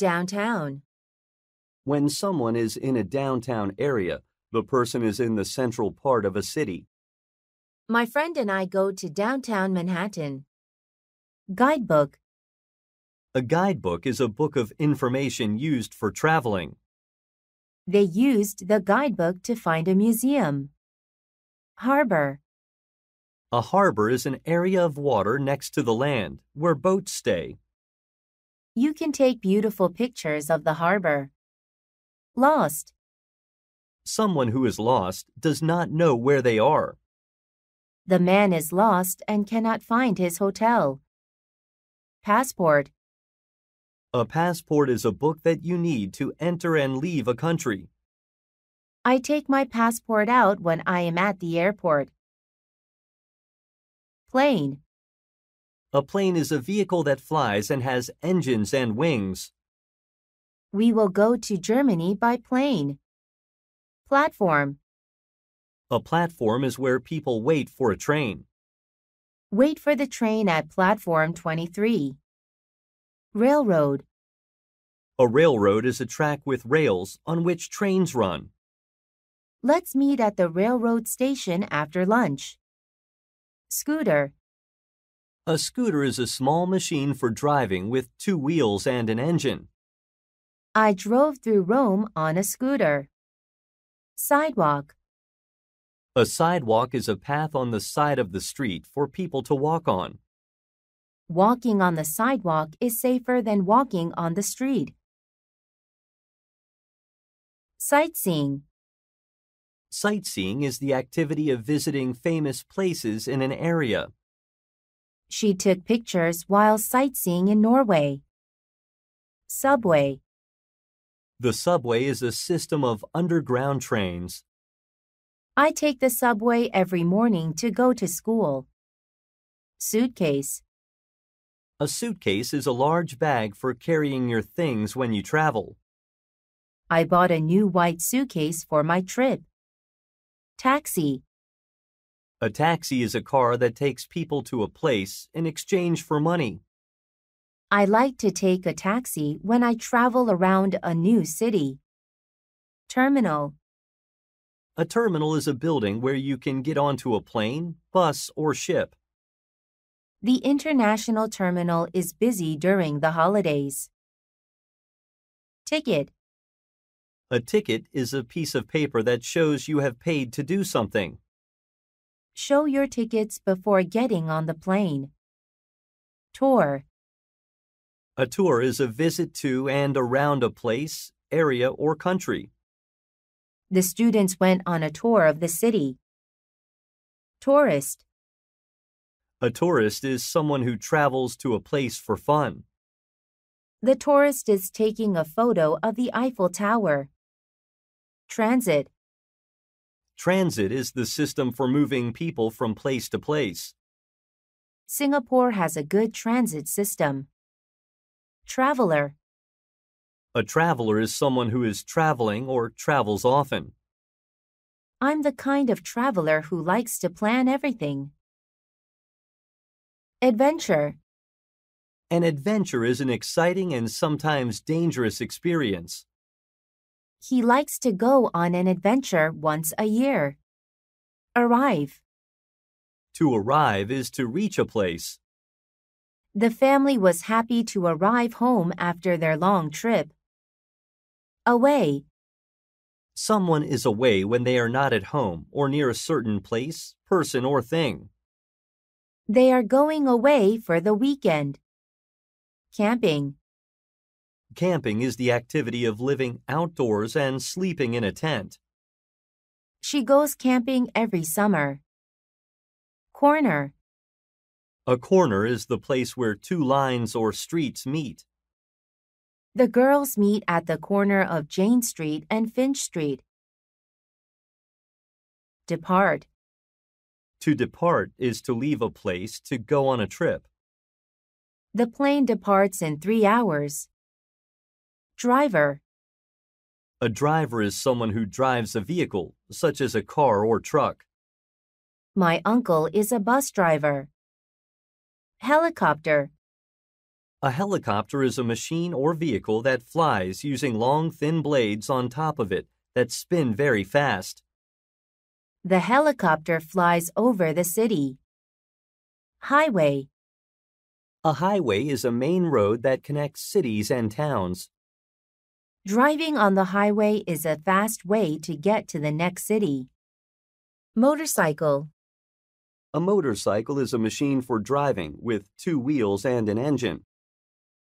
Downtown. When someone is in a downtown area, the person is in the central part of a city. My friend and I go to downtown Manhattan. Guidebook. A guidebook is a book of information used for traveling. They used the guidebook to find a museum. Harbor. A harbor is an area of water next to the land where boats stay. You can take beautiful pictures of the harbor. Lost. Someone who is lost does not know where they are. The man is lost and cannot find his hotel. Passport. A passport is a book that you need to enter and leave a country. I take my passport out when I am at the airport. Plane. A plane is a vehicle that flies and has engines and wings. We will go to Germany by plane. Platform. A platform is where people wait for a train. Wait for the train at platform 23. Railroad. A railroad is a track with rails on which trains run. Let's meet at the railroad station after lunch. Scooter. A scooter is a small machine for driving with two wheels and an engine. I drove through Rome on a scooter. Sidewalk. A sidewalk is a path on the side of the street for people to walk on. Walking on the sidewalk is safer than walking on the street. Sightseeing. Sightseeing is the activity of visiting famous places in an area. She took pictures while sightseeing in Norway. Subway. The subway is a system of underground trains. I take the subway every morning to go to school. Suitcase. A suitcase is a large bag for carrying your things when you travel. I bought a new white suitcase for my trip. Taxi. A taxi is a car that takes people to a place in exchange for money. I like to take a taxi when I travel around a new city. Terminal. A terminal is a building where you can get onto a plane, bus, or ship. The international terminal is busy during the holidays. Ticket. A ticket is a piece of paper that shows you have paid to do something. Show your tickets before getting on the plane. Tour. A tour is a visit to and around a place, area, or country. The students went on a tour of the city. Tourist. A tourist is someone who travels to a place for fun. The tourist is taking a photo of the Eiffel Tower. Transit. Transit is the system for moving people from place to place. Singapore has a good transit system. Traveler. A traveler is someone who is traveling or travels often. I'm the kind of traveler who likes to plan everything. Adventure. An adventure is an exciting and sometimes dangerous experience. He likes to go on an adventure once a year. Arrive. To arrive is to reach a place. The family was happy to arrive home after their long trip. Away. Someone is away when they are not at home or near a certain place, person, or thing. They are going away for the weekend. Camping. Camping is the activity of living outdoors and sleeping in a tent. She goes camping every summer. Corner. A corner is the place where two lines or streets meet. The girls meet at the corner of Jane Street and Finch Street. Depart. To depart is to leave a place to go on a trip. The plane departs in 3 hours. Driver. A driver is someone who drives a vehicle, such as a car or truck. My uncle is a bus driver. Helicopter. A helicopter is a machine or vehicle that flies using long, thin blades on top of it that spin very fast. The helicopter flies over the city. Highway. A highway is a main road that connects cities and towns. Driving on the highway is a fast way to get to the next city. Motorcycle. A motorcycle is a machine for driving with two wheels and an engine.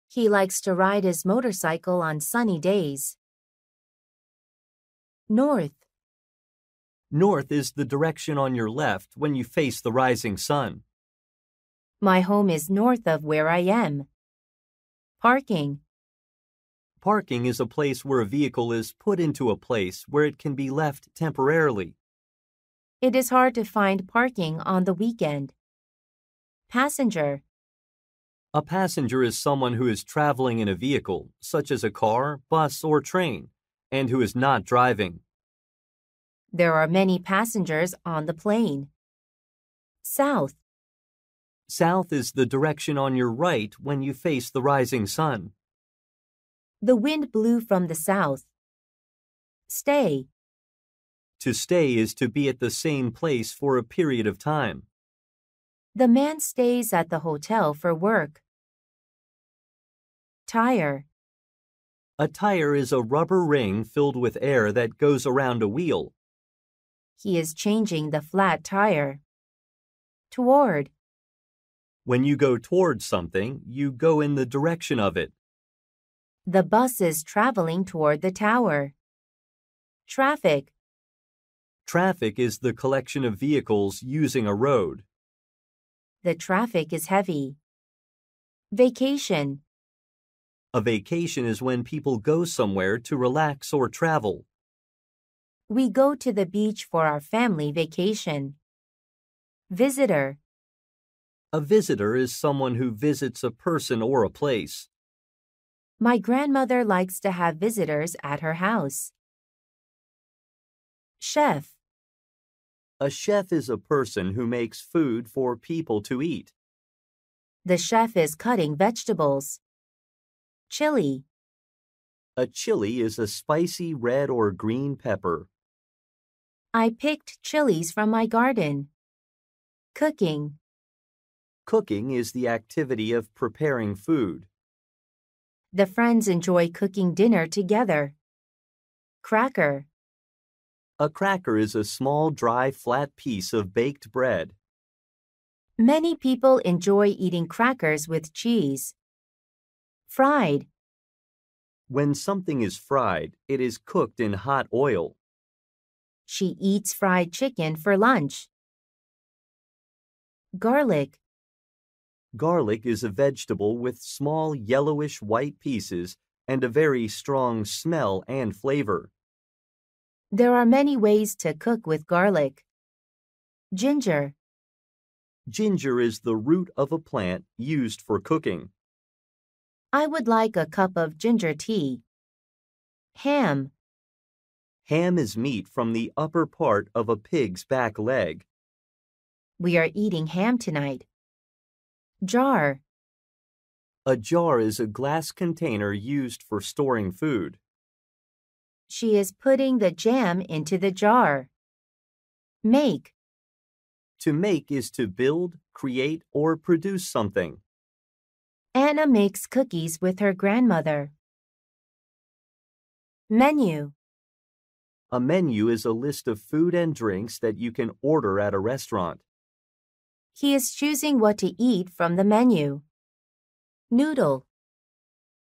He likes to ride his motorcycle on sunny days. North. North is the direction on your left when you face the rising sun. My home is north of where I am. Parking. Parking is a place where a vehicle is put into a place where it can be left temporarily. It is hard to find parking on the weekend. Passenger. A passenger is someone who is traveling in a vehicle, such as a car, bus, or train, and who is not driving. There are many passengers on the plane. South. South is the direction on your right when you face the rising sun. The wind blew from the south. Stay. To stay is to be at the same place for a period of time. The man stays at the hotel for work. Tire. A tire is a rubber ring filled with air that goes around a wheel. He is changing the flat tire. Toward. When you go towards something, you go in the direction of it. The bus is traveling toward the tower. Traffic. Traffic is the collection of vehicles using a road. The traffic is heavy. Vacation. A vacation is when people go somewhere to relax or travel. We go to the beach for our family vacation. Visitor. A visitor is someone who visits a person or a place. My grandmother likes to have visitors at her house. Chef. A chef is a person who makes food for people to eat. The chef is cutting vegetables. Chili. A chili is a spicy red or green pepper. I picked chilies from my garden. Cooking. Cooking is the activity of preparing food. The friends enjoy cooking dinner together. Cracker. A cracker is a small, dry, flat piece of baked bread. Many people enjoy eating crackers with cheese. Fried. When something is fried, it is cooked in hot oil. She eats fried chicken for lunch. Garlic. Garlic is a vegetable with small yellowish white pieces and a very strong smell and flavor. There are many ways to cook with garlic. Ginger. Ginger is the root of a plant used for cooking. I would like a cup of ginger tea. Ham. Ham is meat from the upper part of a pig's back leg. We are eating ham tonight. Jar. A jar is a glass container used for storing food. She is putting the jam into the jar. Make. To make is to build, create, or produce something. Anna makes cookies with her grandmother. Menu. A menu is a list of food and drinks that you can order at a restaurant. He is choosing what to eat from the menu. Noodle.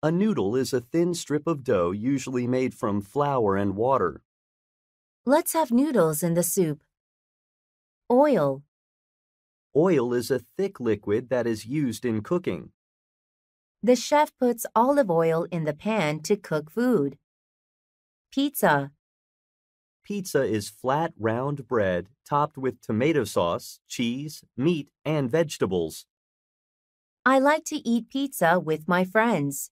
A noodle is a thin strip of dough usually made from flour and water. Let's have noodles in the soup. Oil. Oil is a thick liquid that is used in cooking. The chef puts olive oil in the pan to cook food. Pizza. Pizza is flat, round bread topped with tomato sauce, cheese, meat, and vegetables. I like to eat pizza with my friends.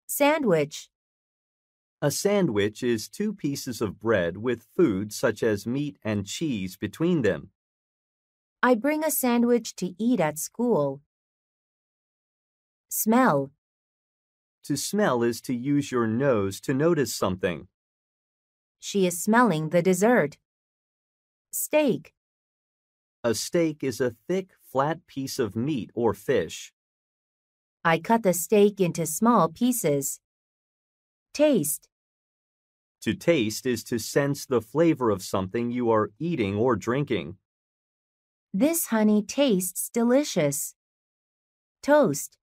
Sandwich. A sandwich is two pieces of bread with food such as meat and cheese between them. I bring a sandwich to eat at school. Smell. To smell is to use your nose to notice something. She is smelling the dessert. Steak. A steak is a thick, flat piece of meat or fish. I cut the steak into small pieces. Taste. To taste is to sense the flavor of something you are eating or drinking. This honey tastes delicious. Toast.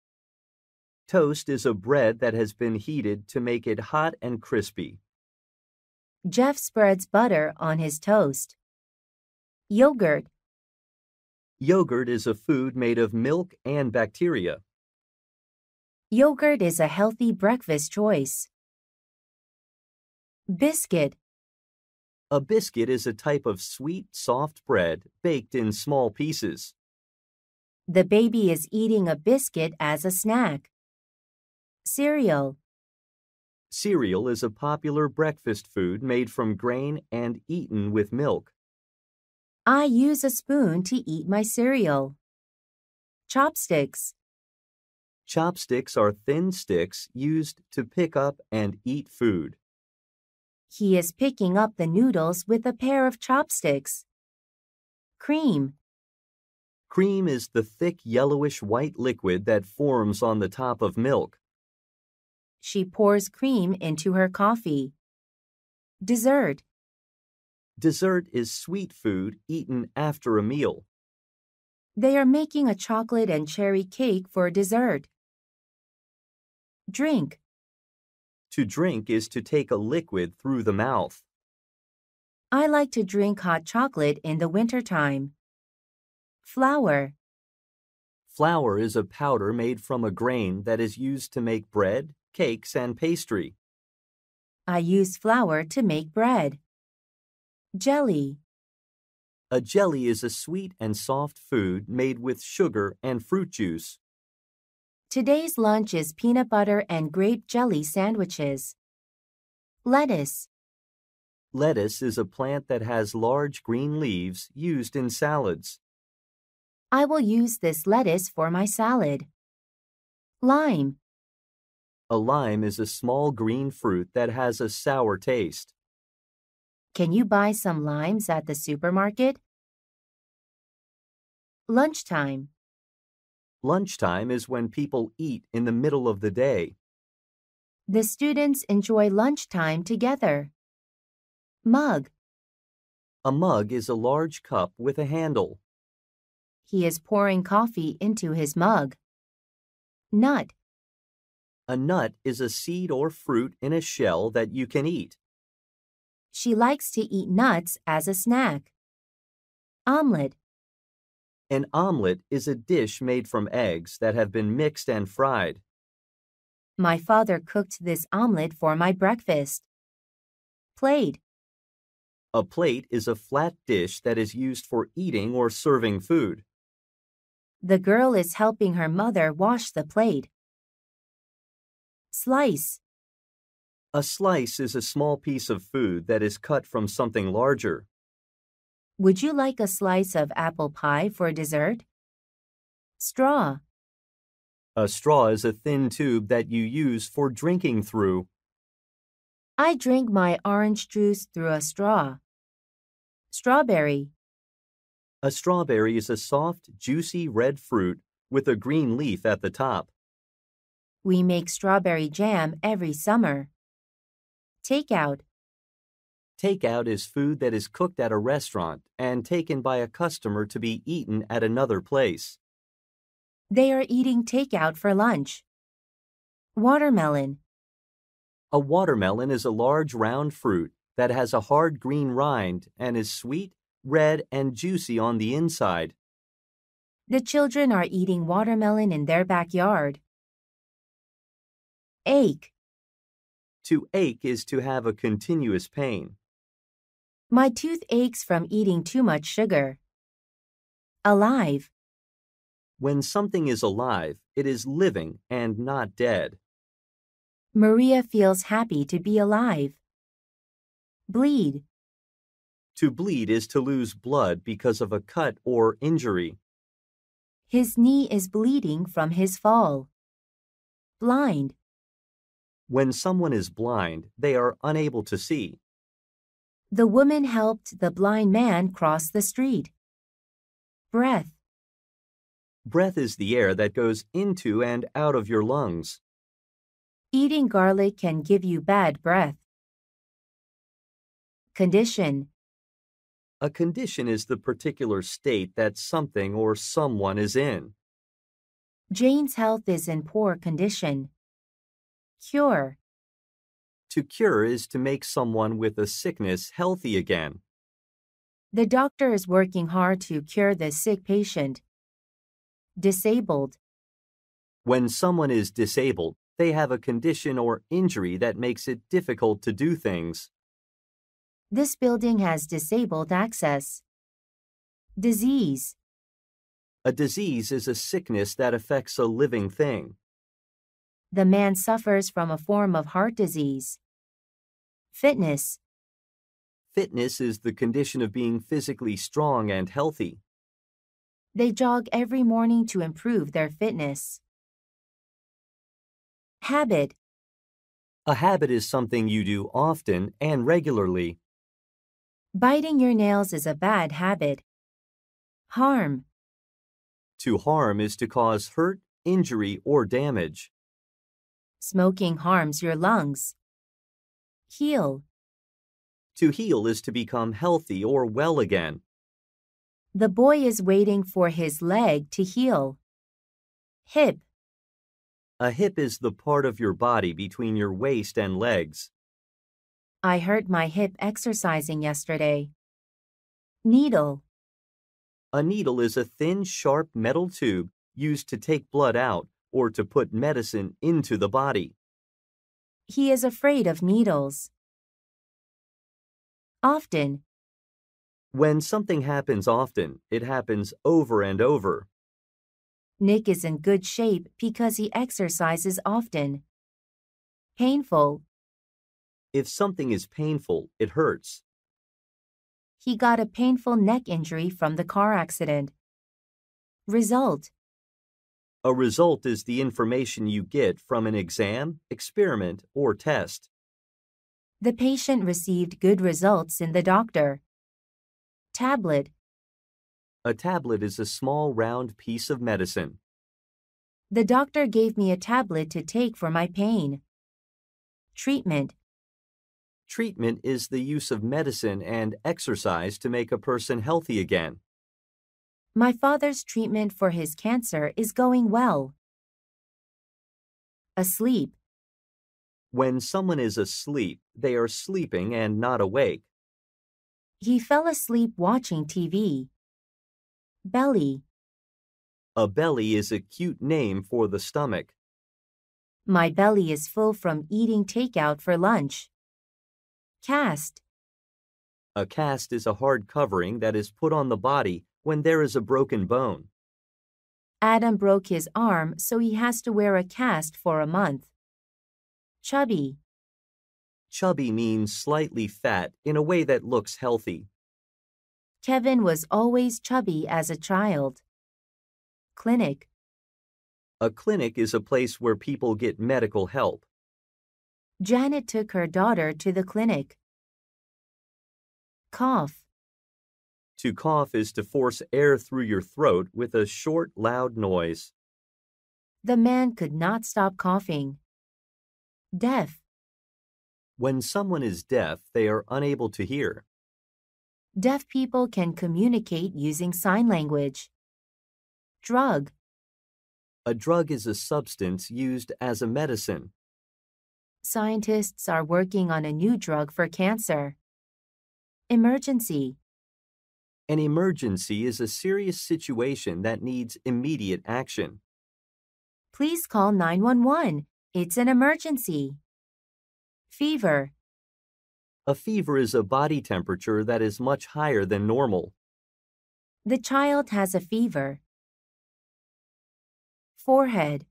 Toast is a bread that has been heated to make it hot and crispy. Jeff spreads butter on his toast. Yogurt. Yogurt is a food made of milk and bacteria. Yogurt is a healthy breakfast choice. Biscuit. A biscuit is a type of sweet, soft bread baked in small pieces. The baby is eating a biscuit as a snack. Cereal. Cereal is a popular breakfast food made from grain and eaten with milk. I use a spoon to eat my cereal. Chopsticks. Chopsticks are thin sticks used to pick up and eat food. He is picking up the noodles with a pair of chopsticks. Cream. Cream is the thick yellowish white liquid that forms on the top of milk. She pours cream into her coffee. Dessert. Dessert is sweet food eaten after a meal. They are making a chocolate and cherry cake for dessert. Drink. To drink is to take a liquid through the mouth. I like to drink hot chocolate in the wintertime. Flour. Flour is a powder made from a grain that is used to make bread, cakes, and pastry. I use flour to make bread. Jelly. A jelly is a sweet and soft food made with sugar and fruit juice. Today's lunch is peanut butter and grape jelly sandwiches. Lettuce. Lettuce is a plant that has large green leaves used in salads. I will use this lettuce for my salad. Lime. A lime is a small green fruit that has a sour taste. Can you buy some limes at the supermarket? Lunchtime. Lunchtime is when people eat in the middle of the day. The students enjoy lunchtime together. Mug. A mug is a large cup with a handle. He is pouring coffee into his mug. Nut. A nut is a seed or fruit in a shell that you can eat. She likes to eat nuts as a snack. Omelet. An omelet is a dish made from eggs that have been mixed and fried. My father cooked this omelet for my breakfast. Plate. A plate is a flat dish that is used for eating or serving food. The girl is helping her mother wash the plate. Slice. A slice is a small piece of food that is cut from something larger. Would you like a slice of apple pie for dessert? Straw. A straw is a thin tube that you use for drinking through. I drink my orange juice through a straw. Strawberry. A strawberry is a soft, juicy red fruit with a green leaf at the top. We make strawberry jam every summer. Takeout. Takeout is food that is cooked at a restaurant and taken by a customer to be eaten at another place. They are eating takeout for lunch. Watermelon. A watermelon is a large round fruit that has a hard green rind and is sweet, red, and juicy on the inside. The children are eating watermelon in their backyard. Ache. To ache is to have a continuous pain. My tooth aches from eating too much sugar. Alive. When something is alive, it is living and not dead. Maria feels happy to be alive. Bleed. To bleed is to lose blood because of a cut or injury. His knee is bleeding from his fall. Blind. When someone is blind, they are unable to see. The woman helped the blind man cross the street. Breath. Breath is the air that goes into and out of your lungs. Eating garlic can give you bad breath. Condition. A condition is the particular state that something or someone is in. Jane's health is in poor condition. Cure. To cure is to make someone with a sickness healthy again. The doctor is working hard to cure the sick patient. Disabled. When someone is disabled, they have a condition or injury that makes it difficult to do things. This building has disabled access. Disease. A disease is a sickness that affects a living thing. The man suffers from a form of heart disease. Fitness. Fitness is the condition of being physically strong and healthy. They jog every morning to improve their fitness. Habit. A habit is something you do often and regularly. Biting your nails is a bad habit. Harm. To harm is to cause hurt, injury, or damage. Smoking harms your lungs. Heal. To heal is to become healthy or well again. The boy is waiting for his leg to heal. Hip. A hip is the part of your body between your waist and legs. I hurt my hip exercising yesterday. Needle. A needle is a thin, sharp metal tube used to take blood out or to put medicine into the body. He is afraid of needles. Often. When something happens often, it happens over and over. Nick is in good shape because he exercises often. Painful. If something is painful, it hurts. He got a painful neck injury from the car accident. Result. A result is the information you get from an exam, experiment, or test. The patient received good results in the doctor. Tablet. A tablet is a small round piece of medicine. The doctor gave me a tablet to take for my pain. Treatment. Treatment is the use of medicine and exercise to make a person healthy again. My father's treatment for his cancer is going well. Asleep. When someone is asleep, they are sleeping and not awake. He fell asleep watching TV. Belly. A belly is a cute name for the stomach. My belly is full from eating takeout for lunch. Cast. A cast is a hard covering that is put on the body when there is a broken bone. Adam broke his arm, so he has to wear a cast for a month. Chubby. Chubby means slightly fat in a way that looks healthy. Kevin was always chubby as a child. Clinic. A clinic is a place where people get medical help. Janet took her daughter to the clinic. Cough. To cough is to force air through your throat with a short, loud noise. The man could not stop coughing. Deaf. When someone is deaf, they are unable to hear. Deaf people can communicate using sign language. Drug. A drug is a substance used as a medicine. Scientists are working on a new drug for cancer. Emergency. An emergency is a serious situation that needs immediate action. Please call 911. It's an emergency. Fever. A fever is a body temperature that is much higher than normal. The child has a fever. Forehead.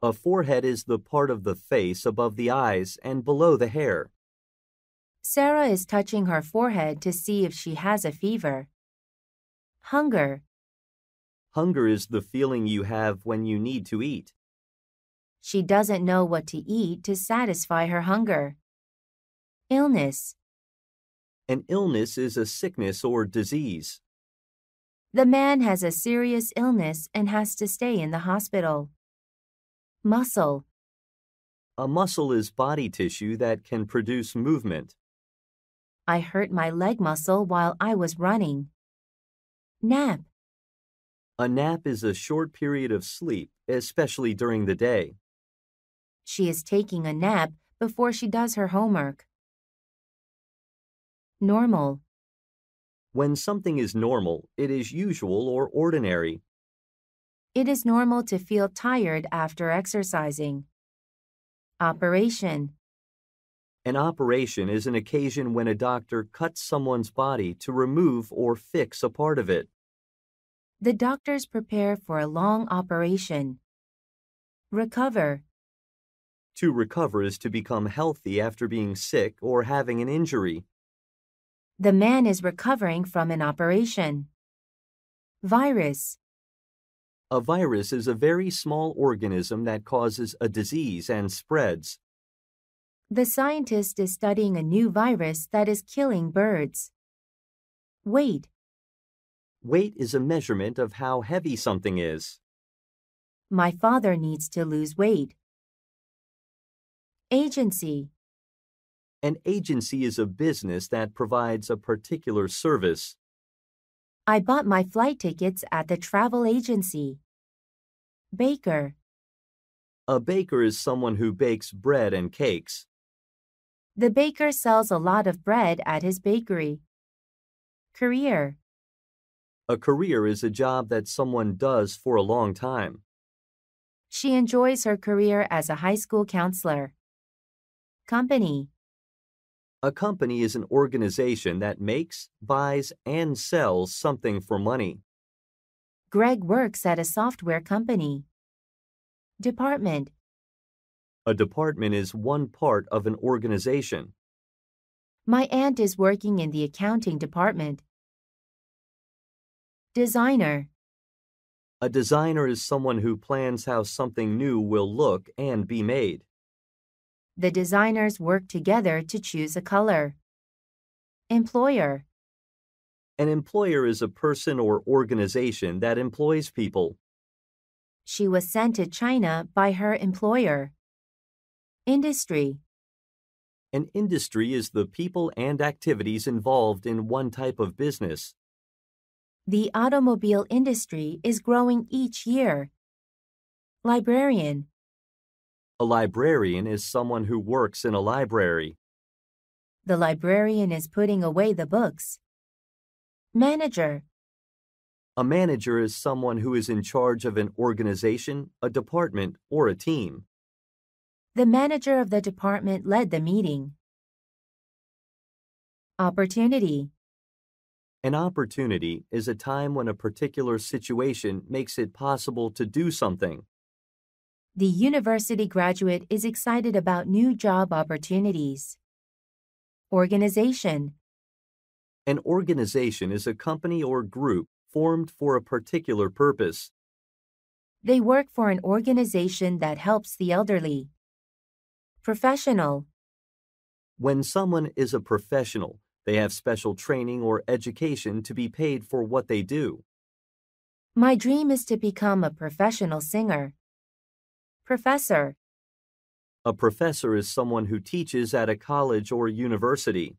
A forehead is the part of the face above the eyes and below the hair. Sarah is touching her forehead to see if she has a fever. Hunger. Hunger is the feeling you have when you need to eat. She doesn't know what to eat to satisfy her hunger. Illness. An illness is a sickness or disease. The man has a serious illness and has to stay in the hospital. Muscle. A muscle is body tissue that can produce movement. I hurt my leg muscle while I was running. Nap. A nap is a short period of sleep, especially during the day. She is taking a nap before she does her homework. Normal. When something is normal, it is usual or ordinary. It is normal to feel tired after exercising. Operation. An operation is an occasion when a doctor cuts someone's body to remove or fix a part of it. The doctors prepare for a long operation. Recover. To recover is to become healthy after being sick or having an injury. The man is recovering from an operation. Virus. A virus is a very small organism that causes a disease and spreads. The scientist is studying a new virus that is killing birds. Weight. Weight is a measurement of how heavy something is. My father needs to lose weight. Agency. An agency is a business that provides a particular service. I bought my flight tickets at the travel agency. Baker. A baker is someone who bakes bread and cakes. The baker sells a lot of bread at his bakery. Career. A career is a job that someone does for a long time. She enjoys her career as a high school counselor. Company. A company is an organization that makes, buys, and sells something for money. Greg works at a software company. Department. A department is one part of an organization. My aunt is working in the accounting department. Designer. A designer is someone who plans how something new will look and be made. The designers work together to choose a color. Employer. An employer is a person or organization that employs people. She was sent to China by her employer. Industry. An industry is the people and activities involved in one type of business. The automobile industry is growing each year. Librarian. A librarian is someone who works in a library. The librarian is putting away the books. Manager. A manager is someone who is in charge of an organization, a department, or a team. The manager of the department led the meeting. Opportunity. An opportunity is a time when a particular situation makes it possible to do something. The university graduate is excited about new job opportunities. Organization. An organization is a company or group formed for a particular purpose. They work for an organization that helps the elderly. Professional. When someone is a professional, they have special training or education to be paid for what they do. My dream is to become a professional singer. Professor. A professor is someone who teaches at a college or university.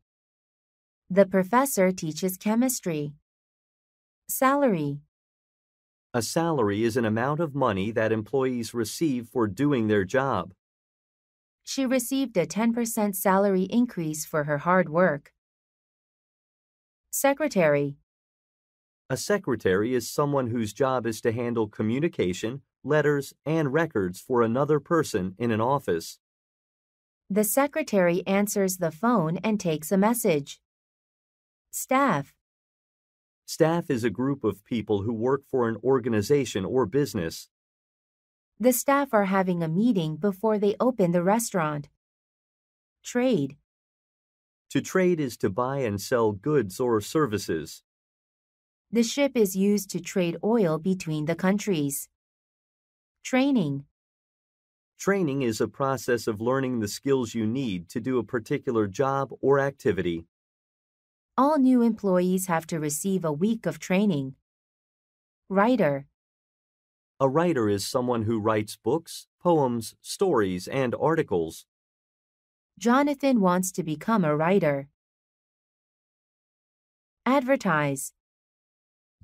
The professor teaches chemistry. Salary. A salary is an amount of money that employees receive for doing their job. She received a 10% salary increase for her hard work. Secretary. A secretary is someone whose job is to handle communication, letters, and records for another person in an office. The secretary answers the phone and takes a message. Staff. Staff is a group of people who work for an organization or business. The staff are having a meeting before they open the restaurant. Trade. To trade is to buy and sell goods or services. The ship is used to trade oil between the countries. Training. Training is a process of learning the skills you need to do a particular job or activity. All new employees have to receive a week of training. Writer. A writer is someone who writes books, poems, stories, and articles. Jonathan wants to become a writer. Advertise.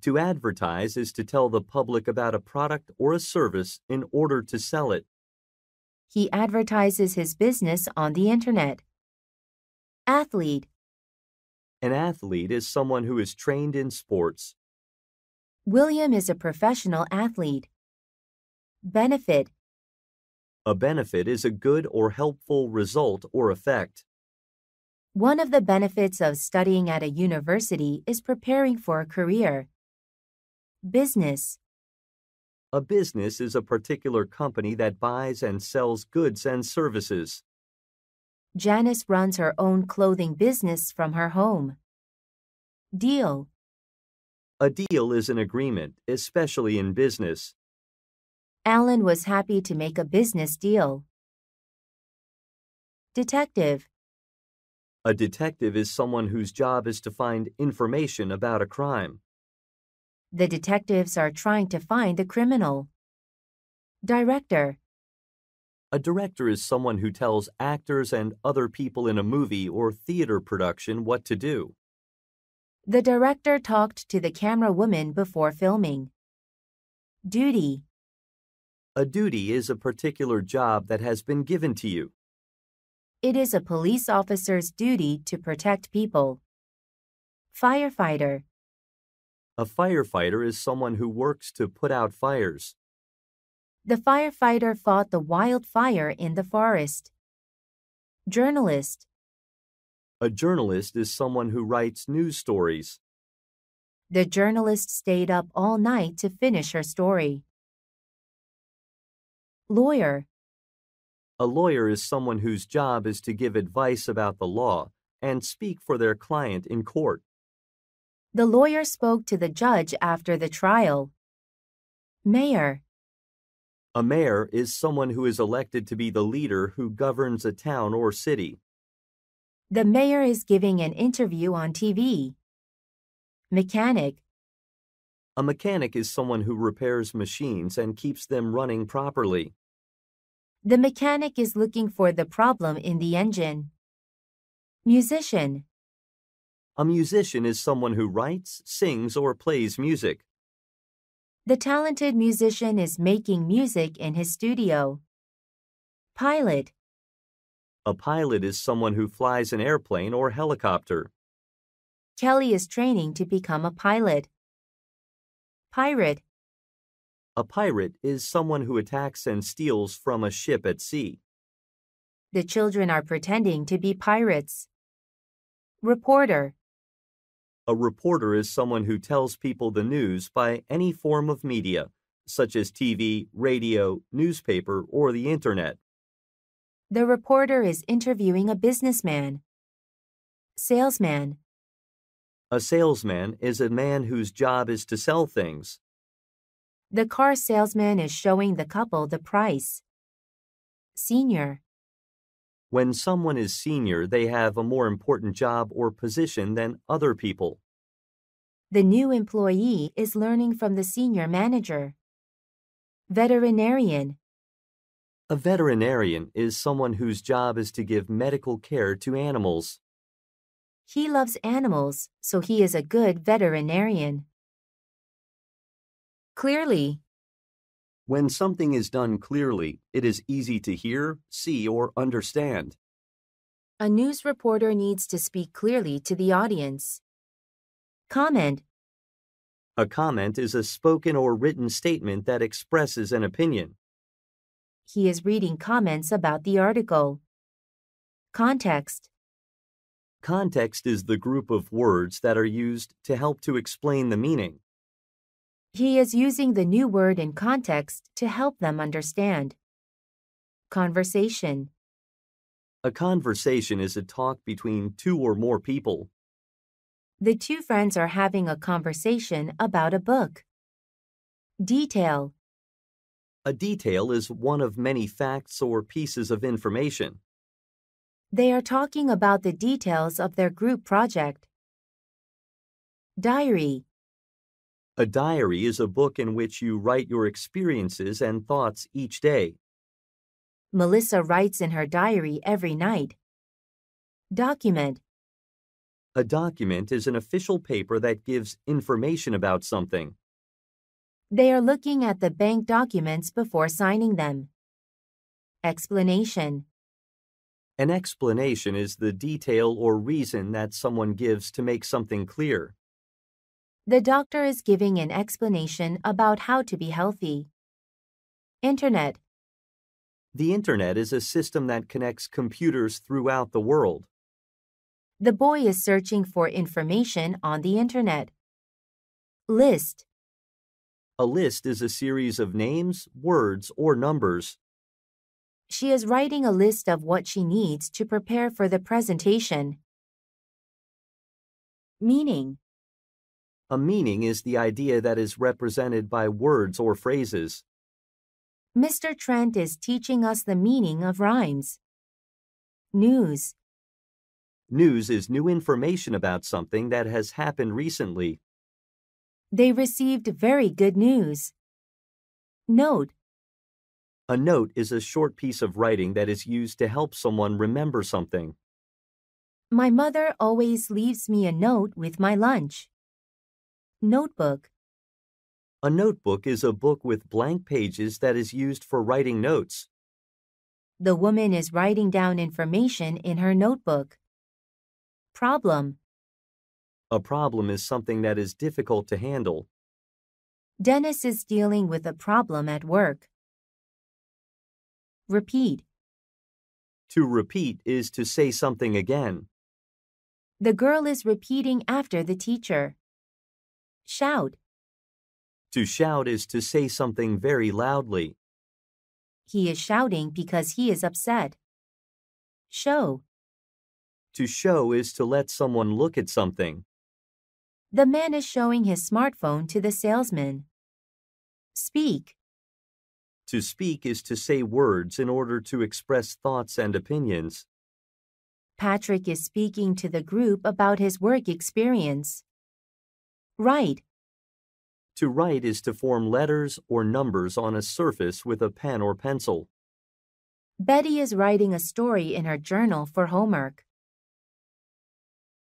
To advertise is to tell the public about a product or a service in order to sell it. He advertises his business on the internet. Athlete. An athlete is someone who is trained in sports. William is a professional athlete. Benefit. A benefit is a good or helpful result or effect. One of the benefits of studying at a university is preparing for a career. Business. A business is a particular company that buys and sells goods and services. Janice runs her own clothing business from her home. Deal. A deal is an agreement, especially in business. Alan was happy to make a business deal. Detective. A detective is someone whose job is to find information about a crime. The detectives are trying to find the criminal. Director. A director is someone who tells actors and other people in a movie or theater production what to do. The director talked to the camera woman before filming. Duty. A duty is a particular job that has been given to you. It is a police officer's duty to protect people. Firefighter. A firefighter is someone who works to put out fires. The firefighter fought the wildfire in the forest. Journalist. A journalist is someone who writes news stories. The journalist stayed up all night to finish her story. Lawyer. A lawyer is someone whose job is to give advice about the law and speak for their client in court. The lawyer spoke to the judge after the trial. Mayor. A mayor is someone who is elected to be the leader who governs a town or city. The mayor is giving an interview on TV. Mechanic. A mechanic is someone who repairs machines and keeps them running properly. The mechanic is looking for the problem in the engine. Musician. A musician is someone who writes, sings, or plays music. The talented musician is making music in his studio. Pilot. A pilot is someone who flies an airplane or helicopter. Kelly is training to become a pilot. Pirate. A pirate is someone who attacks and steals from a ship at sea. The children are pretending to be pirates. Reporter. A reporter is someone who tells people the news by any form of media, such as TV, radio, newspaper, or the internet. The reporter is interviewing a businessman. Salesman. A salesman is a man whose job is to sell things. The car salesman is showing the couple the price. Senior. When someone is senior, they have a more important job or position than other people. The new employee is learning from the senior manager. Veterinarian. A veterinarian is someone whose job is to give medical care to animals. He loves animals, so he is a good veterinarian. Clearly. When something is done clearly, it is easy to hear, see, or understand. A news reporter needs to speak clearly to the audience. Comment. A comment is a spoken or written statement that expresses an opinion. He is reading comments about the article. Context. Context is the group of words that are used to help to explain the meaning. He is using the new word in context to help them understand. Conversation. A conversation is a talk between two or more people. The two friends are having a conversation about a book. Detail. A detail is one of many facts or pieces of information. They are talking about the details of their group project. Diary. A diary is a book in which you write your experiences and thoughts each day. Melissa writes in her diary every night. Document. A document is an official paper that gives information about something. They are looking at the bank documents before signing them. Explanation. An explanation is the detail or reason that someone gives to make something clear. The doctor is giving an explanation about how to be healthy. Internet. The Internet is a system that connects computers throughout the world. The boy is searching for information on the Internet. List. A list is a series of names, words, or numbers. She is writing a list of what she needs to prepare for the presentation. Meaning. A meaning is the idea that is represented by words or phrases. Mr. Trent is teaching us the meaning of rhymes. News. News is new information about something that has happened recently. They received very good news. Note. A note is a short piece of writing that is used to help someone remember something. My mother always leaves me a note with my lunch. Notebook. A notebook is a book with blank pages that is used for writing notes. The woman is writing down information in her notebook. Problem. A problem is something that is difficult to handle. Dennis is dealing with a problem at work. Repeat. To repeat is to say something again. The girl is repeating after the teacher. Shout. To shout is to say something very loudly. He is shouting because he is upset. Show. To show is to let someone look at something. The man is showing his smartphone to the salesman. Speak. To speak is to say words in order to express thoughts and opinions. Patrick is speaking to the group about his work experience. Write. To write is to form letters or numbers on a surface with a pen or pencil. Betty is writing a story in her journal for homework.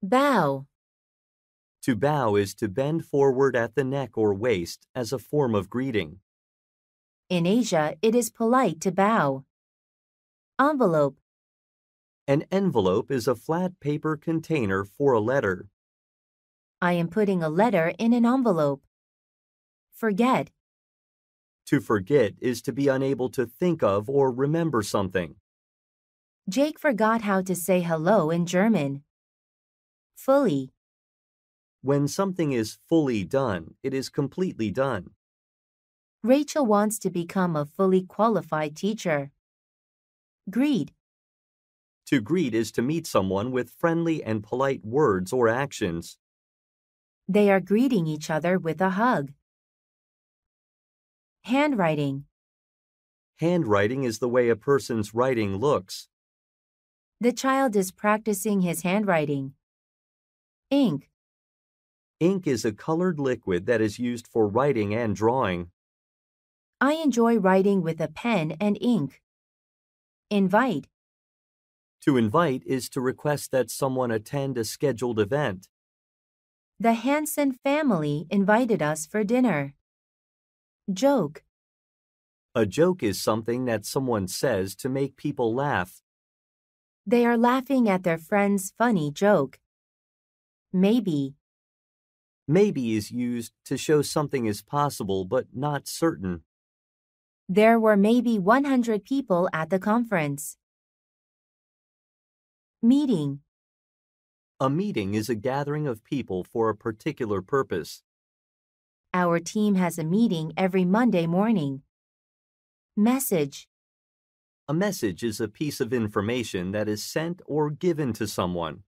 Bow. To bow is to bend forward at the neck or waist as a form of greeting. In Asia, it is polite to bow. Envelope. An envelope is a flat paper container for a letter. I am putting a letter in an envelope. Forget. To forget is to be unable to think of or remember something. Jake forgot how to say hello in German. Fully. When something is fully done, it is completely done. Rachel wants to become a fully qualified teacher. Greet. To greet is to meet someone with friendly and polite words or actions. They are greeting each other with a hug. Handwriting. Handwriting is the way a person's writing looks. The child is practicing his handwriting. Ink. Ink is a colored liquid that is used for writing and drawing. I enjoy writing with a pen and ink. Invite. To invite is to request that someone attend a scheduled event. The Hansen family invited us for dinner. Joke. A joke is something that someone says to make people laugh. They are laughing at their friend's funny joke. Maybe. Maybe is used to show something is possible but not certain. There were maybe 100 people at the conference. Meeting. A meeting is a gathering of people for a particular purpose. Our team has a meeting every Monday morning. Message. A message is a piece of information that is sent or given to someone.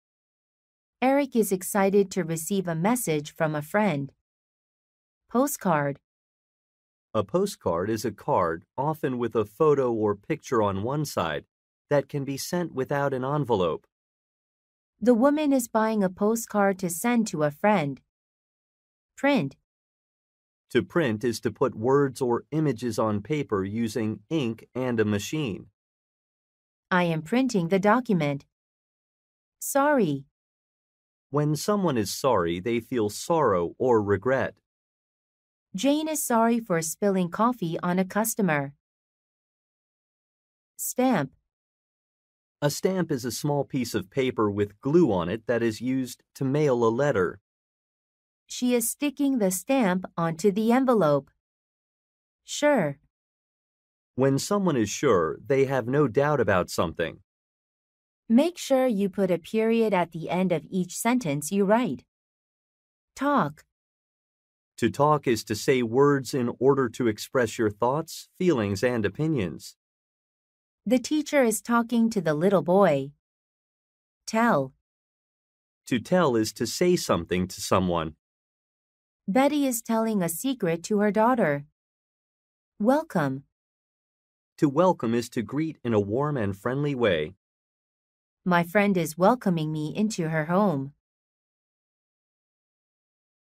Eric is excited to receive a message from a friend. Postcard. A postcard is a card, often with a photo or picture on one side, that can be sent without an envelope. The woman is buying a postcard to send to a friend. Print. To print is to put words or images on paper using ink and a machine. I am printing the document. Sorry. When someone is sorry, they feel sorrow or regret. Jane is sorry for spilling coffee on a customer. Stamp. A stamp is a small piece of paper with glue on it that is used to mail a letter. She is sticking the stamp onto the envelope. Sure. When someone is sure, they have no doubt about something. Make sure you put a period at the end of each sentence you write. Talk. To talk is to say words in order to express your thoughts, feelings, and opinions. The teacher is talking to the little boy. Tell. To tell is to say something to someone. Betty is telling a secret to her daughter. Welcome. To welcome is to greet in a warm and friendly way. My friend is welcoming me into her home.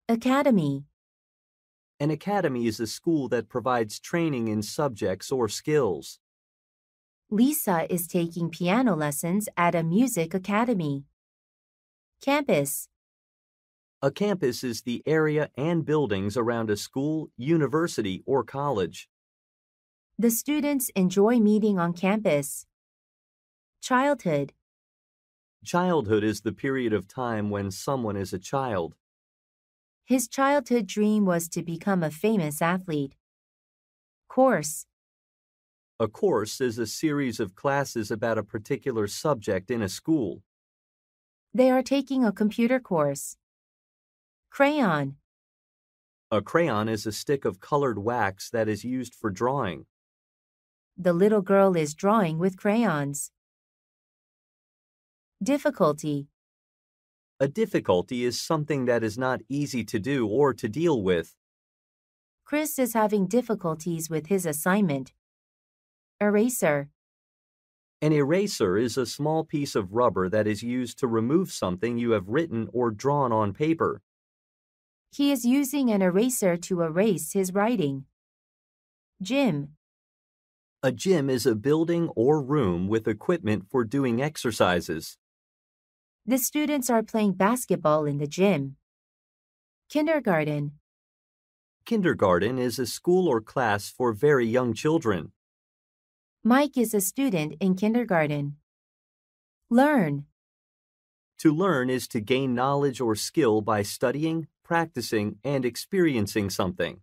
Academy. An academy is a school that provides training in subjects or skills. Lisa is taking piano lessons at a music academy. Campus. A campus is the area and buildings around a school, university, or college. The students enjoy meeting on campus. Childhood. Childhood is the period of time when someone is a child. His childhood dream was to become a famous athlete. Course. A course is a series of classes about a particular subject in a school. They are taking a computer course. Crayon. A crayon is a stick of colored wax that is used for drawing. The little girl is drawing with crayons. Difficulty. A difficulty is something that is not easy to do or to deal with. Chris is having difficulties with his assignment. Eraser. An eraser is a small piece of rubber that is used to remove something you have written or drawn on paper. He is using an eraser to erase his writing. Gym. A gym is a building or room with equipment for doing exercises. The students are playing basketball in the gym. Kindergarten. Kindergarten is a school or class for very young children. Mike is a student in kindergarten. Learn. To learn is to gain knowledge or skill by studying, practicing, and experiencing something.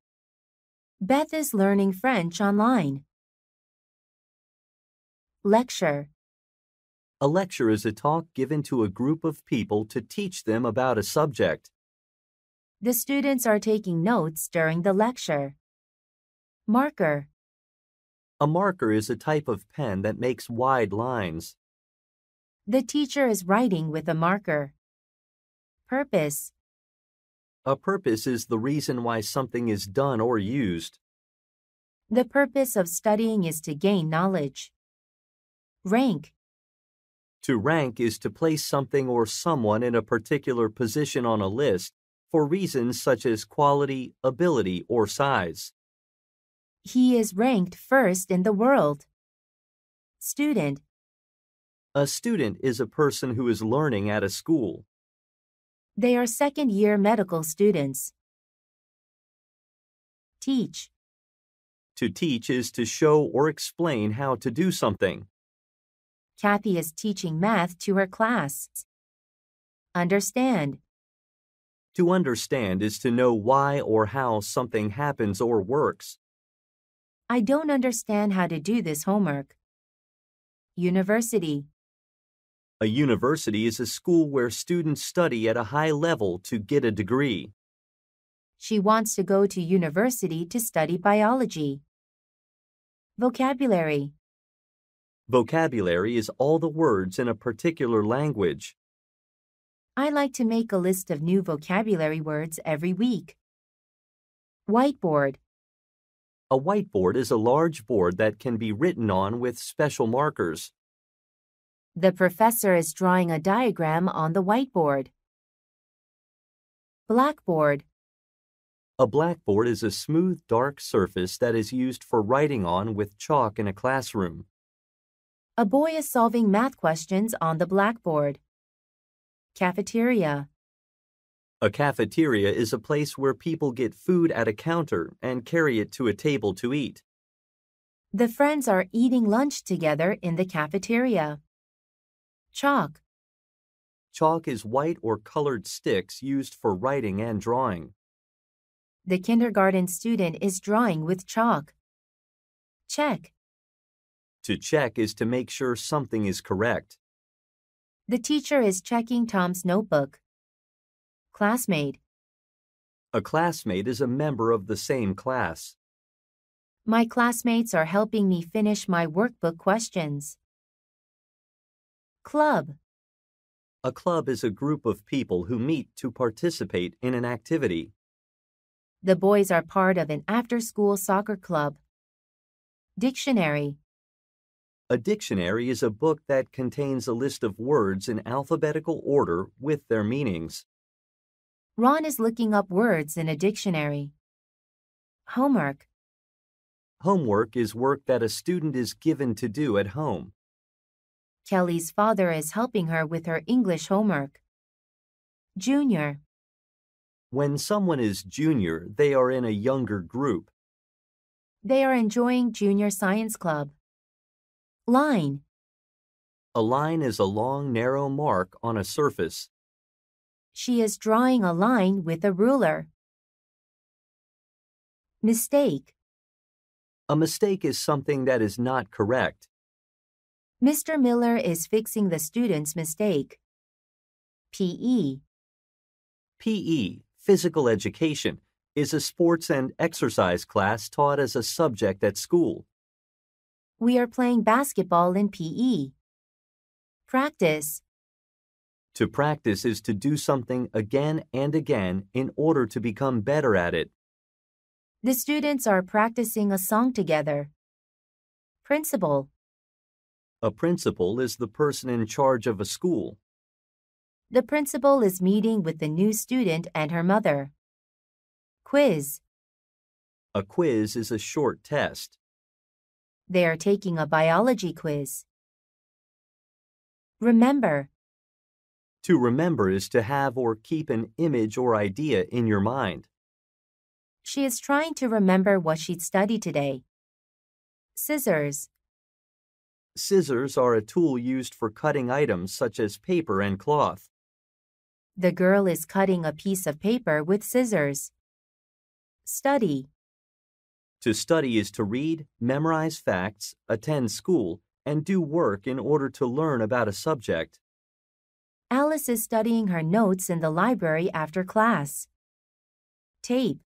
Beth is learning French online. Lecture. A lecture is a talk given to a group of people to teach them about a subject. The students are taking notes during the lecture. Marker. A marker is a type of pen that makes wide lines. The teacher is writing with a marker. Purpose. A purpose is the reason why something is done or used. The purpose of studying is to gain knowledge. Rank. To rank is to place something or someone in a particular position on a list for reasons such as quality, ability, or size. He is ranked first in the world. Student. A student is a person who is learning at a school. They are second-year medical students. Teach. To teach is to show or explain how to do something. Kathy is teaching math to her class. Understand. To understand is to know why or how something happens or works. I don't understand how to do this homework. University. A university is a school where students study at a high level to get a degree. She wants to go to university to study biology. Vocabulary. Vocabulary is all the words in a particular language. I like to make a list of new vocabulary words every week. Whiteboard. A whiteboard is a large board that can be written on with special markers. The professor is drawing a diagram on the whiteboard. Blackboard. A blackboard is a smooth, dark surface that is used for writing on with chalk in a classroom. A boy is solving math questions on the blackboard. Cafeteria. A cafeteria is a place where people get food at a counter and carry it to a table to eat. The friends are eating lunch together in the cafeteria. Chalk. Chalk is white or colored sticks used for writing and drawing. The kindergarten student is drawing with chalk. Check. To check is to make sure something is correct. The teacher is checking Tom's notebook. Classmate. A classmate is a member of the same class. My classmates are helping me finish my workbook questions. Club. A club is a group of people who meet to participate in an activity. The boys are part of an after-school soccer club. Dictionary. A dictionary is a book that contains a list of words in alphabetical order with their meanings. Ron is looking up words in a dictionary. Homework. Homework is work that a student is given to do at home. Kelly's father is helping her with her English homework. Junior. When someone is junior, they are in a younger group. They are enjoying junior science club. Line. A line is a long, narrow mark on a surface. She is drawing a line with a ruler. Mistake. A mistake is something that is not correct. Mr. Miller is fixing the student's mistake. PE. PE, physical education, is a sports and exercise class taught as a subject at school. We are playing basketball in PE. Practice. To practice is to do something again and again in order to become better at it. The students are practicing a song together. Principal. A principal is the person in charge of a school. The principal is meeting with the new student and her mother. Quiz. A quiz is a short test. They are taking a biology quiz. Remember. To remember is to have or keep an image or idea in your mind. She is trying to remember what she studied today. Scissors. Scissors are a tool used for cutting items such as paper and cloth. The girl is cutting a piece of paper with scissors. Study. To study is to read, memorize facts, attend school, and do work in order to learn about a subject. Alice is studying her notes in the library after class. Tape.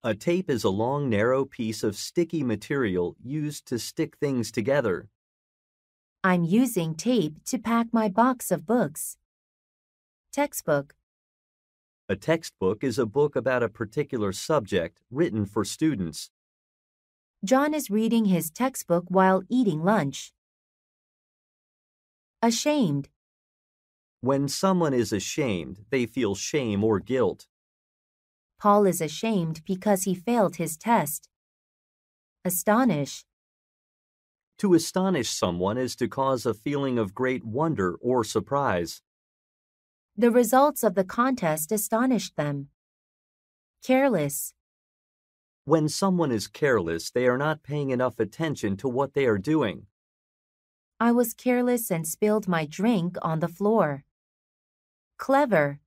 A tape is a long, narrow piece of sticky material used to stick things together. I'm using tape to pack my box of books. Textbook. A textbook is a book about a particular subject written for students. John is reading his textbook while eating lunch. Ashamed. When someone is ashamed, they feel shame or guilt. Paul is ashamed because he failed his test. Astonish. To astonish someone is to cause a feeling of great wonder or surprise. The results of the contest astonished them. Careless. When someone is careless, they are not paying enough attention to what they are doing. I was careless and spilled my drink on the floor. Clever.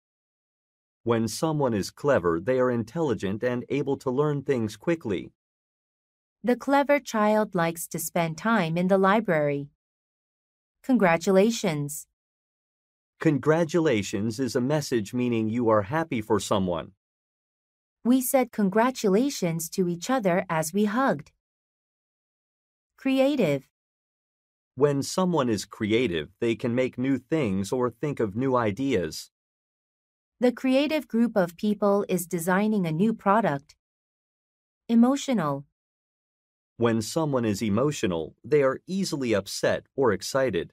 When someone is clever, they are intelligent and able to learn things quickly. The clever child likes to spend time in the library. Congratulations. Congratulations is a message meaning you are happy for someone. We said congratulations to each other as we hugged. Creative. When someone is creative, they can make new things or think of new ideas. The creative group of people is designing a new product. Emotional. When someone is emotional, they are easily upset or excited.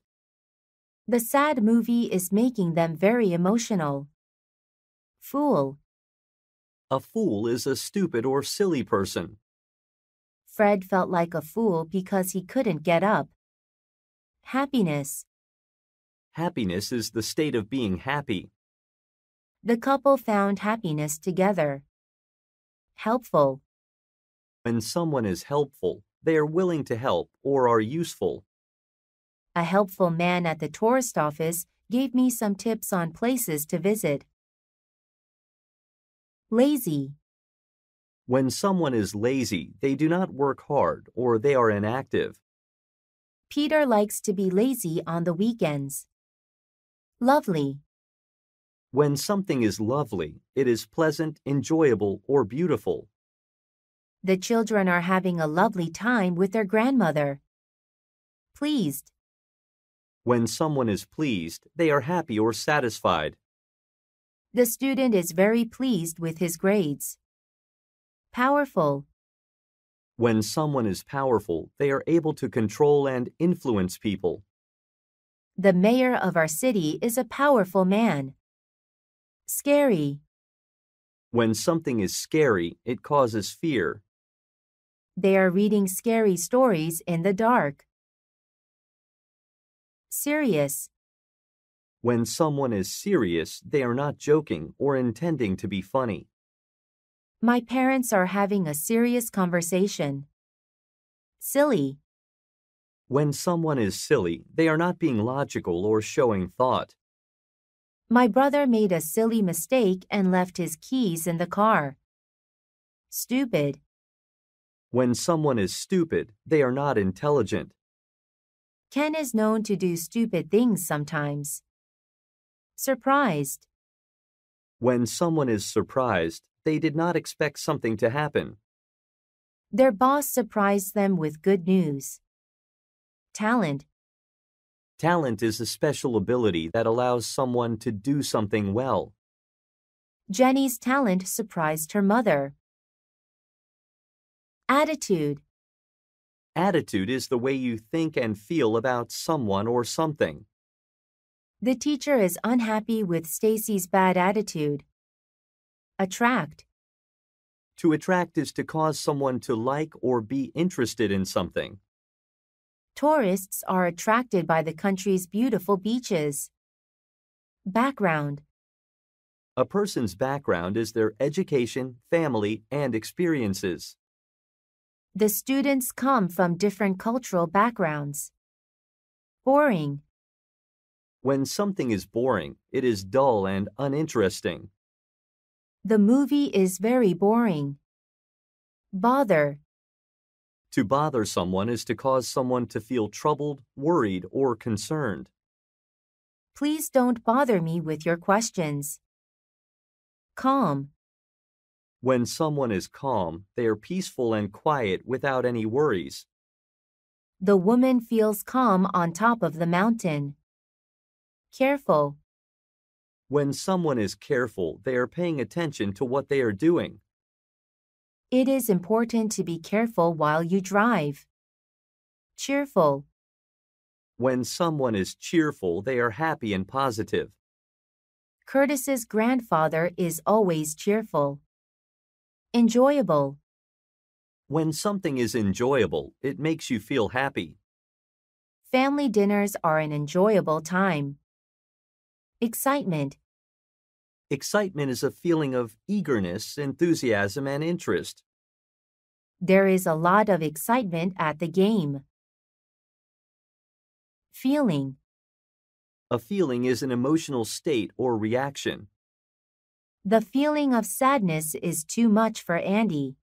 The sad movie is making them very emotional. Fool. A fool is a stupid or silly person. Fred felt like a fool because he couldn't get up. Happiness. Happiness is the state of being happy. The couple found happiness together. Helpful. When someone is helpful, they are willing to help or are useful. A helpful man at the tourist office gave me some tips on places to visit. Lazy. When someone is lazy, they do not work hard or they are inactive. Peter likes to be lazy on the weekends. Lovely. When something is lovely, it is pleasant, enjoyable, or beautiful. The children are having a lovely time with their grandmother. Pleased. When someone is pleased, they are happy or satisfied. The student is very pleased with his grades. Powerful. When someone is powerful, they are able to control and influence people. The mayor of our city is a powerful man. Scary. When something is scary, it causes fear. They are reading scary stories in the dark. Serious. When someone is serious, they are not joking or intending to be funny. My parents are having a serious conversation. Silly. When someone is silly, they are not being logical or showing thought. My brother made a silly mistake and left his keys in the car. Stupid. When someone is stupid, they are not intelligent. Ken is known to do stupid things sometimes. Surprised. When someone is surprised, they did not expect something to happen. Their boss surprised them with good news. Talent. Talent is a special ability that allows someone to do something well. Jenny's talent surprised her mother. Attitude. Attitude is the way you think and feel about someone or something. The teacher is unhappy with Stacy's bad attitude. Attract. To attract is to cause someone to like or be interested in something. Tourists are attracted by the country's beautiful beaches. Background. A person's background is their education, family, and experiences. The students come from different cultural backgrounds. Boring. When something is boring, it is dull and uninteresting. The movie is very boring. Bother. To bother someone is to cause someone to feel troubled, worried, or concerned. Please don't bother me with your questions. Calm. When someone is calm, they are peaceful and quiet without any worries. The woman feels calm on top of the mountain. Careful. When someone is careful, they are paying attention to what they are doing. It is important to be careful while you drive. Cheerful. When someone is cheerful, they are happy and positive. Curtis's grandfather is always cheerful. Enjoyable. When something is enjoyable, it makes you feel happy. Family dinners are an enjoyable time. Excitement. Excitement is a feeling of eagerness, enthusiasm, and interest. There is a lot of excitement at the game. Feeling. A feeling is an emotional state or reaction. The feeling of sadness is too much for Andy.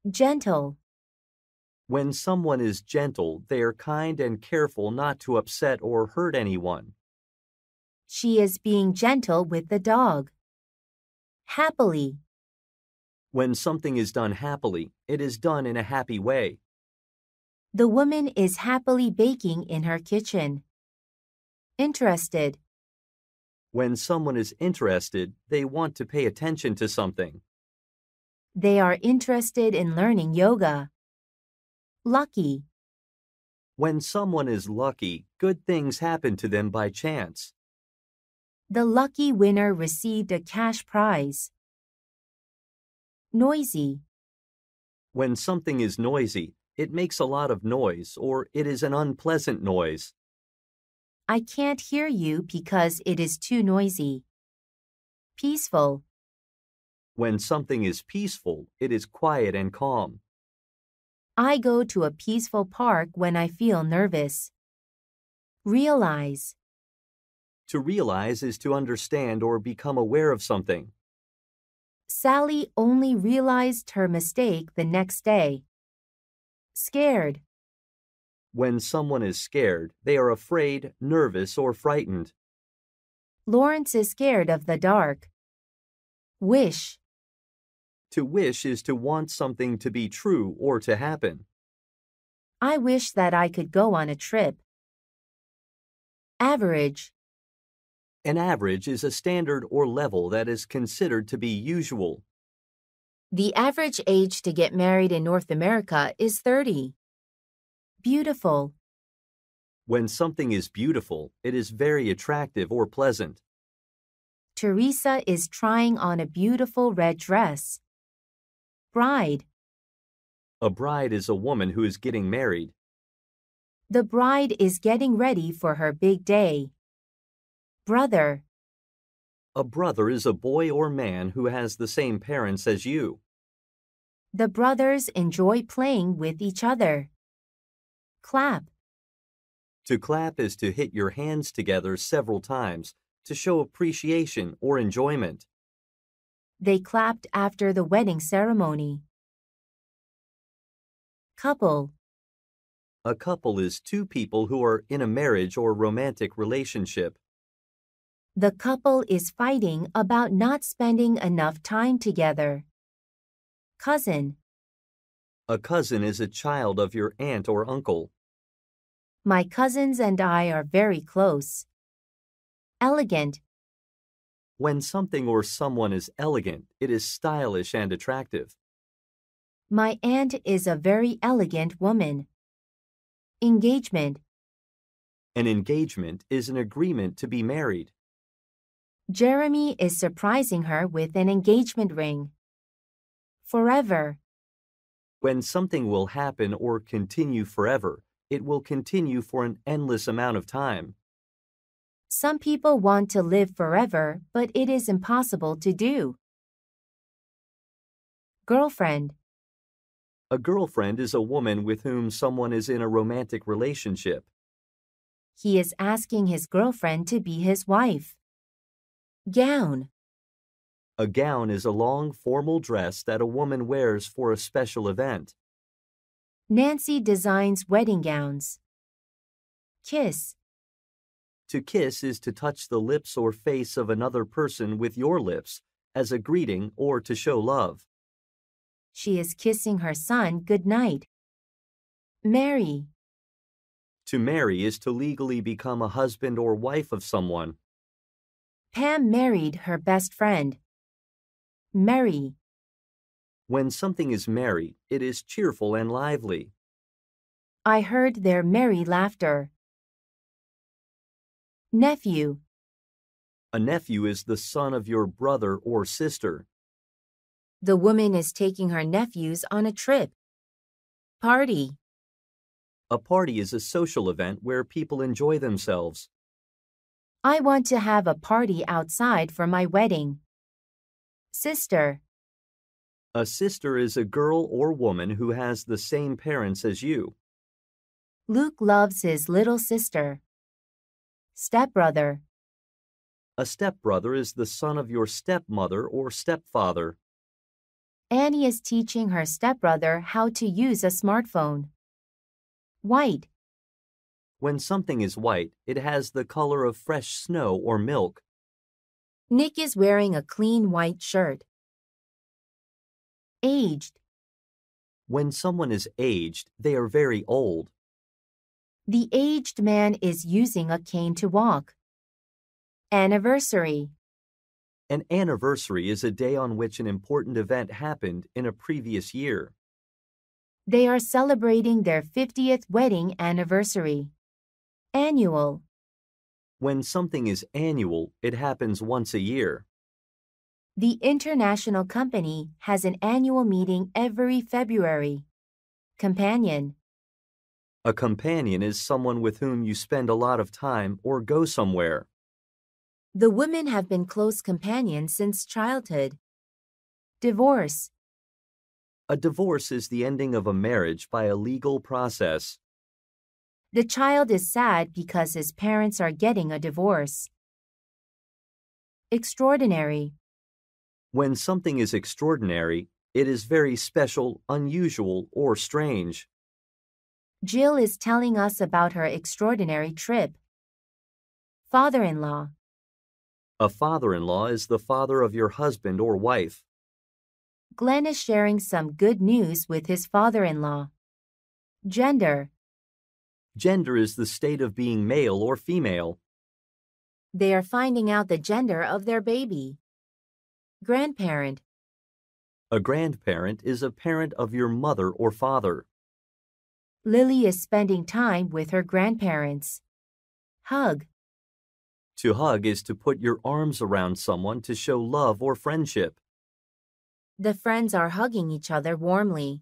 Gentle. When someone is gentle, they are kind and careful not to upset or hurt anyone. She is being gentle with the dog. Happily. When something is done happily, it is done in a happy way. The woman is happily baking in her kitchen. Interested. When someone is interested, they want to pay attention to something. They are interested in learning yoga. Lucky. When someone is lucky, good things happen to them by chance. The lucky winner received a cash prize. Noisy. When something is noisy, it makes a lot of noise or it is an unpleasant noise. I can't hear you because it is too noisy. Peaceful. When something is peaceful, it is quiet and calm. I go to a peaceful park when I feel nervous. Realize. To realize is to understand or become aware of something. Sally only realized her mistake the next day. Scared. When someone is scared, they are afraid, nervous, or frightened. Lawrence is scared of the dark. Wish. To wish is to want something to be true or to happen. I wish that I could go on a trip. Average. An average is a standard or level that is considered to be usual. The average age to get married in North America is 30. Beautiful. When something is beautiful, it is very attractive or pleasant. Teresa is trying on a beautiful red dress. Bride. A bride is a woman who is getting married. The bride is getting ready for her big day. Brother. A brother is a boy or man who has the same parents as you. The brothers enjoy playing with each other. Clap. To clap is to hit your hands together several times to show appreciation or enjoyment. They clapped after the wedding ceremony. Couple. A couple is two people who are in a marriage or romantic relationship. The couple is fighting about not spending enough time together. Cousin. A cousin is a child of your aunt or uncle. My cousins and I are very close. Elegant. When something or someone is elegant, it is stylish and attractive. My aunt is a very elegant woman. Engagement. An engagement is an agreement to be married. Jeremy is surprising her with an engagement ring. Forever. When something will happen or continue forever, it will continue for an endless amount of time. Some people want to live forever, but it is impossible to do. Girlfriend. A girlfriend is a woman with whom someone is in a romantic relationship. He is asking his girlfriend to be his wife. Gown. A gown is a long, formal dress that a woman wears for a special event. Nancy designs wedding gowns. Kiss. To kiss is to touch the lips or face of another person with your lips as a greeting or to show love. She is kissing her son good night. Marry. To marry is to legally become a husband or wife of someone. Pam married her best friend. Merry. When something is merry, it is cheerful and lively. I heard their merry laughter. Nephew. A nephew is the son of your brother or sister. The woman is taking her nephews on a trip. Party. A party is a social event where people enjoy themselves. I want to have a party outside for my wedding. Sister. A sister is a girl or woman who has the same parents as you. Luke loves his little sister. Stepbrother. A stepbrother is the son of your stepmother or stepfather. Annie is teaching her stepbrother how to use a smartphone. White. When something is white, it has the color of fresh snow or milk. Nick is wearing a clean white shirt. Aged. When someone is aged, they are very old. The aged man is using a cane to walk. Anniversary. An anniversary is a day on which an important event happened in a previous year. They are celebrating their 50th wedding anniversary. Annual. When something is annual, it happens once a year. The international company has an annual meeting every February. Companion. A companion is someone with whom you spend a lot of time or go somewhere. The women have been close companions since childhood. Divorce. A divorce is the ending of a marriage by a legal process. The child is sad because his parents are getting a divorce. Extraordinary. When something is extraordinary, it is very special, unusual, or strange. Jill is telling us about her extraordinary trip. Father-in-law. A father-in-law is the father of your husband or wife. Glenn is sharing some good news with his father-in-law. Gender. Gender is the state of being male or female. They are finding out the gender of their baby. Grandparent. A grandparent is a parent of your mother or father. Lily is spending time with her grandparents. Hug. To hug is to put your arms around someone to show love or friendship. The friends are hugging each other warmly.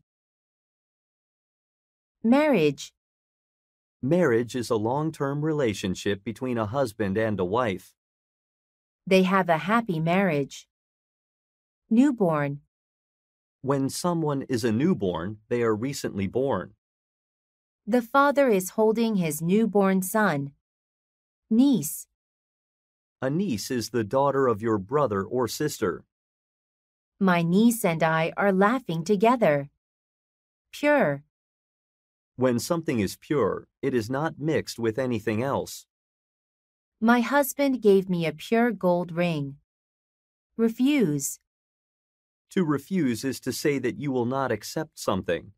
Marriage. Marriage is a long-term relationship between a husband and a wife. They have a happy marriage. Newborn. When someone is a newborn, they are recently born. The father is holding his newborn son. Niece. A niece is the daughter of your brother or sister. My niece and I are laughing together. Pure. When something is pure, it is not mixed with anything else. My husband gave me a pure gold ring. Refuse. To refuse is to say that you will not accept something.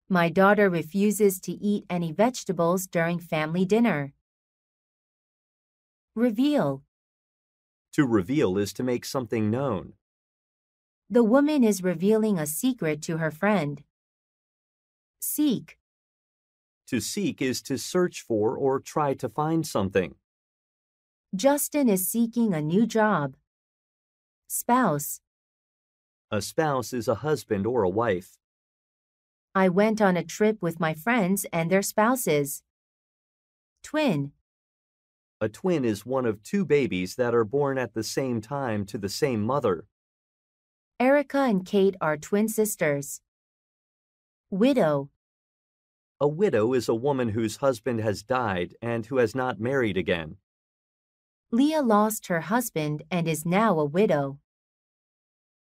My daughter refuses to eat any vegetables during family dinner. Reveal. To reveal is to make something known. The woman is revealing a secret to her friend. Seek. To seek is to search for or try to find something. Justin is seeking a new job. Spouse. A spouse is a husband or a wife. I went on a trip with my friends and their spouses. Twin. A twin is one of two babies that are born at the same time to the same mother. Erica and Kate are twin sisters. Widow. A widow is a woman whose husband has died and who has not married again. Leah lost her husband and is now a widow.